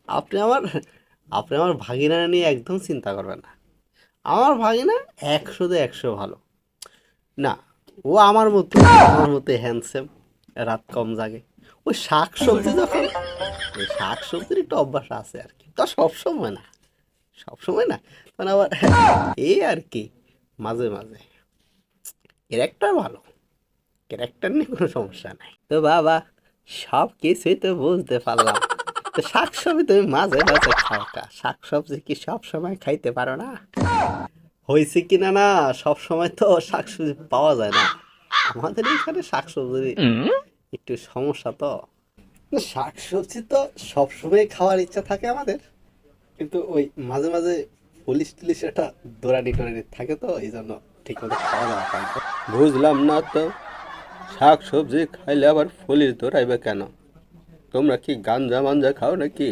আপনি আমার আপনি আমার ভাগিনা নিয়ে একদম চিন্তা করবেন না। আমার ভাগিনা 100-তে 100 ভালো। না, ও আমার মতো হ্যান্ডসাম, রাত কম জাগে। ওই শাক সবজি যখন ওই শাক সবজির একটু অভ্যাস আছে আর কি, তা সবসময় না, সবসময় না, মানে আবার এই আর কি, মাঝে মাঝে। ক্যারেক্টার ভালো, ক্যারেক্টার নিয়ে কোনো সমস্যা নাই তো বাবা। সব কিছুই তো বুঝতে পারলাম। তো শাকসবজি তুমি মাঝে মাঝে খাও কা? শাকসবজি কি সব সময় খাইতে পারো না? হয়েছে কিনা না, সব সময় তো শাকসবজি পাওয়া যায় না। আমাদের এখানে শাকসবজি একটু সমস্যা তো। শাকসবজি তো সবসময় খাওয়ার ইচ্ছা থাকে আমাদের, কিন্তু ওই মাঝে মাঝে পুলিশ টুলিশ একটা দৌড়ানি টোড়ানি থাকে, তো এই জন্য ঠিক মতো খাওয়া দাওয়া হয় না। বুঝলাম না তো, শাক সবজি খাইলে আবার পুলিশ দৌড়াইবে কেন? তোমরা কি গাঞ্জা মাঞ্জা খাও নাকি?